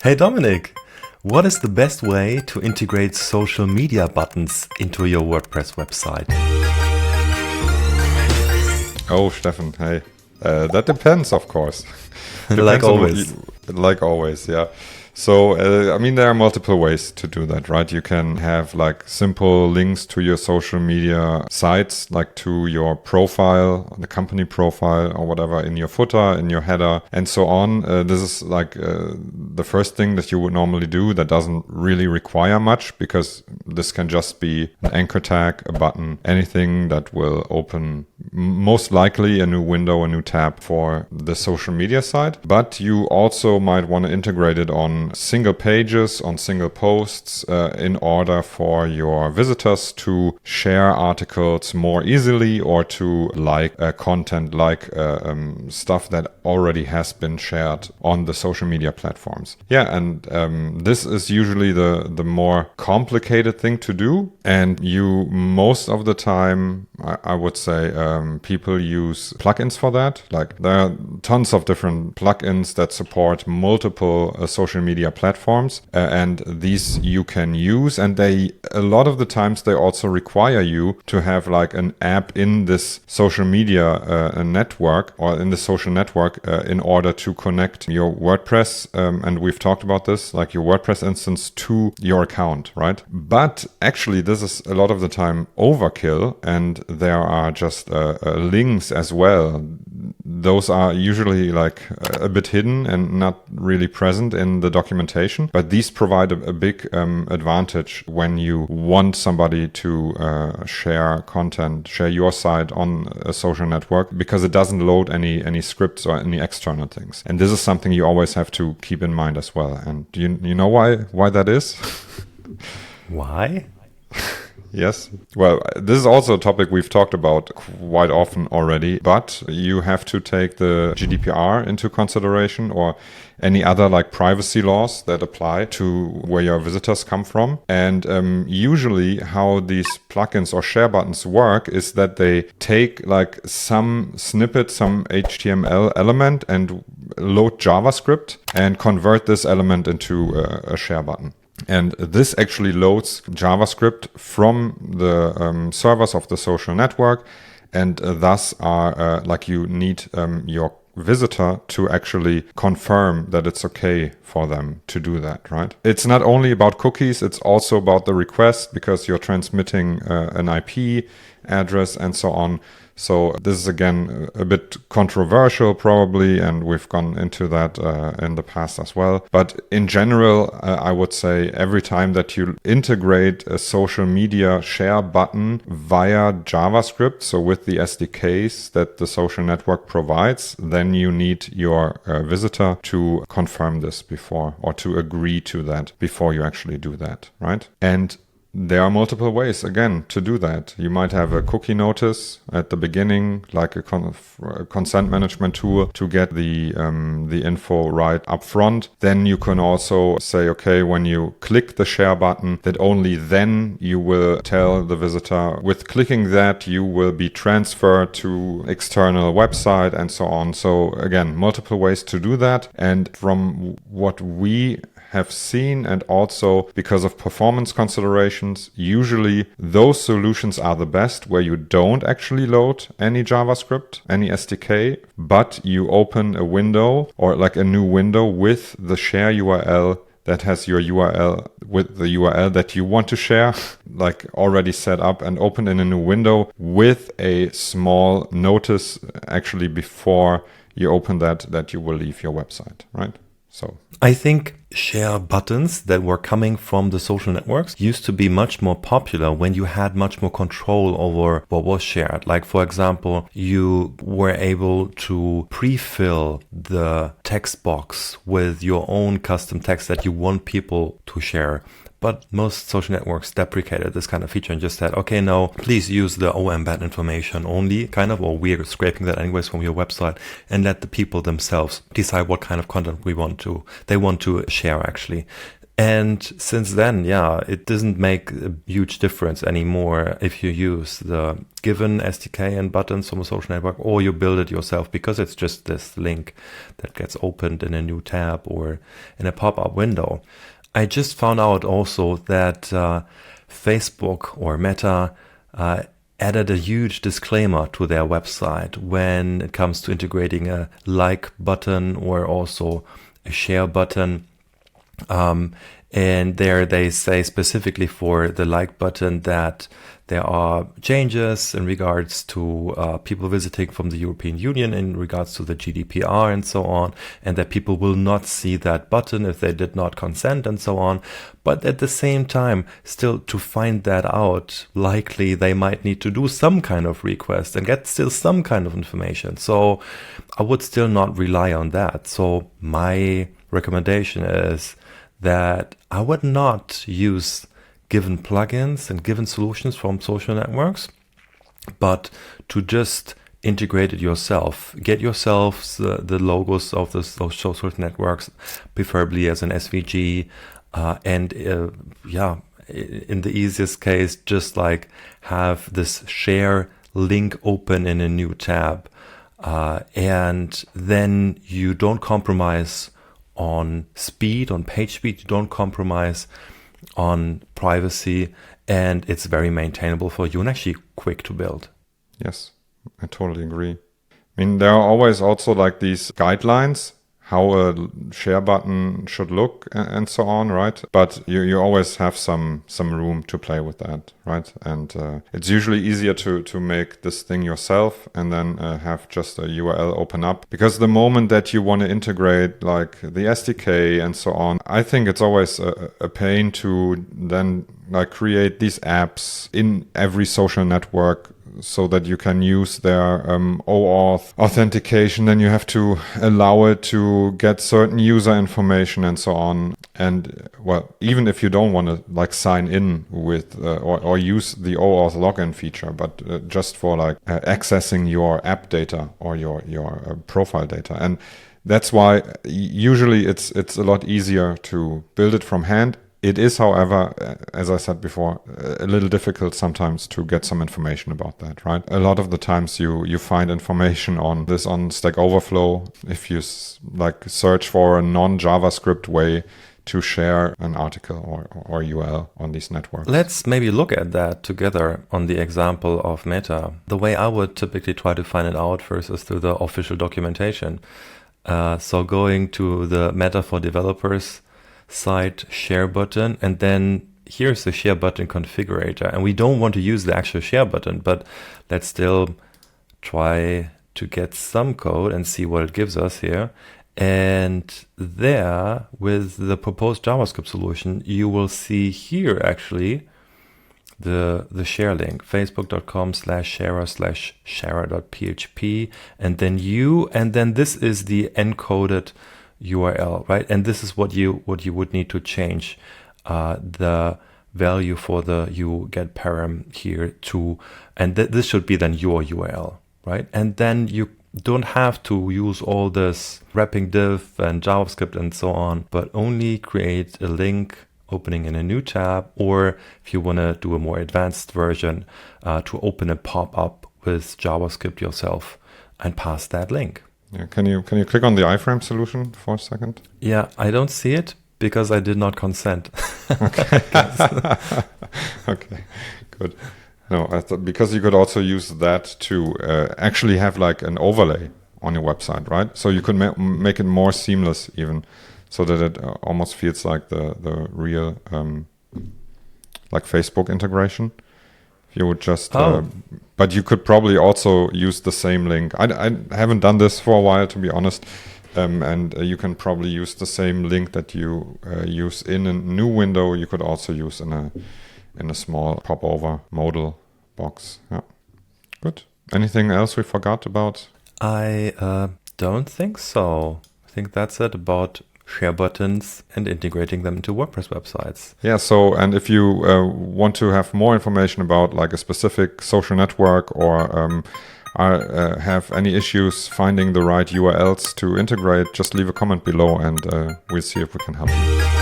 Hey Dominic, what is the best way to integrate social media buttons into your WordPress website? Oh, Steffen, hey. That depends, of course. Like always. Like always, yeah. So, there are multiple ways to do that, right? You can have like simple links to your social media sites, like to your profile, the company profile or whatever in your footer, in your header and so on. This is like the first thing that you would normally do that doesn't really require much, because this can just be an anchor tag, a button, anything that will open most likely a new window, a new tab for the social media site. But you also might want to integrate it on single pages, on single posts, in order for your visitors to share articles more easily, or to like content, like stuff that already has been shared on the social media platforms. Yeah, and this is usually the more complicated thing to do. And you, most of the time, I would say, people use plugins for that. Like, there are tons of different plugins that support multiple social media platforms, and these you can use. And a lot of the times they also require you to have like an app in this social media network, or in the social network, in order to connect your WordPress, and we've talked about this, like your WordPress instance, to your account, right? But actually this is a lot of the time overkill, and there are just links as well. Those are usually like a bit hidden and not really present in the documentation, but these provide a big advantage when you want somebody to share content, share your site on a social network, because it doesn't load any scripts or any external things. And this is something you always have to keep in mind as well. And do you know why that is? Why? Yes. Well, this is also a topic we've talked about quite often already, but you have to take the GDPR into consideration, or any other like privacy laws that apply to where your visitors come from. And usually how these plugins or share buttons work is that they take like some snippet, some HTML element, and load JavaScript and convert this element into a share button. And this actually loads JavaScript from the servers of the social network, and thus are like you need your visitor to actually confirm that it's okay for them to do that, right? It's not only about cookies, it's also about the request, because you're transmitting an IP address and so on. So this is again a bit controversial probably, and we've gone into that in the past as well. But in general, I would say every time that you integrate a social media share button via JavaScript, so with the SDKs that the social network provides, then you need your visitor to confirm this before, or to agree to that before you actually do that, right? And there are multiple ways, again, to do that. You might have a cookie notice at the beginning, like a consent management tool to get the info right up front. Then you can also say, okay, when you click the share button, that only then you will tell the visitor, with clicking that, you will be transferred to external website and so on. So again, multiple ways to do that. And from what we have seen, and also because of performance considerations, usually those solutions are the best where you don't actually load any JavaScript, any SDK, but you open a window, or like a new window, with the share URL that has your URL, with the URL that you want to share, like already set up and open in a new window, with a small notice actually before you open that you will leave your website, right? So I think share buttons that were coming from the social networks used to be much more popular when you had much more control over what was shared. Like, for example, you were able to pre-fill the text box with your own custom text that you want people to share. But most social networks deprecated this kind of feature and just said, okay, no, please use the embed information only, kind of, or we're scraping that anyways from your website, and let the people themselves decide what kind of content they want to share actually. And since then, it doesn't make a huge difference anymore if you use the given SDK and buttons from a social network or you build it yourself, because it's just this link that gets opened in a new tab or in a pop-up window. I just found out also that Facebook or Meta added a huge disclaimer to their website when it comes to integrating a like button or also a share button. And there they say specifically for the like button that there are changes in regards to people visiting from the European Union, in regards to the GDPR and so on, and that people will not see that button if they did not consent and so on. But at the same time, still to find that out, likely they might need to do some kind of request and get still some kind of information. So I would still not rely on that. So my recommendation is that I would not use given plugins and given solutions from social networks, but to just integrate it yourself. Get yourself the logos of those social networks, preferably as an SVG, and in the easiest case, just like have this share link open in a new tab, and then you don't compromise on speed, on page speed, you don't compromise on privacy, and it's very maintainable for you and actually quick to build. Yes, I totally agree. I mean, there are always also like these guidelines, how a share button should look and so on, right? But you always have some room to play with that, right? And it's usually easier to make this thing yourself and then have just a URL open up. Because the moment that you want to integrate like the SDK and so on, I think it's always a pain to then like create these apps in every social network so that you can use their OAuth authentication. Then you have to allow it to get certain user information and so on. And well, even if you don't want to like sign in with or use the OAuth login feature, but just for like accessing your app data or your profile data. And that's why usually it's a lot easier to build it from hand. It is, however, as I said before, a little difficult sometimes to get some information about that, right? A lot of the times you find information on this on Stack Overflow if you like search for a non-JavaScript way to share an article or URL on these networks. Let's maybe look at that together on the example of Meta. The way I would typically try to find it out first is through the official documentation. So going to the Meta for Developers site, share button, and then here's the share button configurator. And we don't want to use the actual share button, but let's still try to get some code and see what it gives us here. And there, with the proposed JavaScript solution, you will see here actually the share link, facebook.com/sharer/sharer.php, and then this is the encoded URL, right? And this is what you would need to change the value for the you get param here to, and this should be then your URL, right? And then you don't have to use all this wrapping div and JavaScript and so on, but only create a link opening in a new tab, or if you want to do a more advanced version, to open a pop-up with JavaScript yourself and pass that link. Yeah, can you click on the iframe solution for a second? Yeah, I don't see it because I did not consent. Okay. Okay, good. No, I thought because you could also use that to actually have like an overlay on your website, right? So you could make it more seamless even, so that it almost feels like the real like Facebook integration. You would just, but you could probably also use the same link. I haven't done this for a while, to be honest. And you can probably use the same link that you use in a new window. You could also use in a small popover modal box. Yeah, good. Anything else we forgot about? I don't think so. I think that's it about share buttons and integrating them into WordPress websites. Yeah, so, and if you want to have more information about like a specific social network or have any issues finding the right URLs to integrate, just leave a comment below and we'll see if we can help you.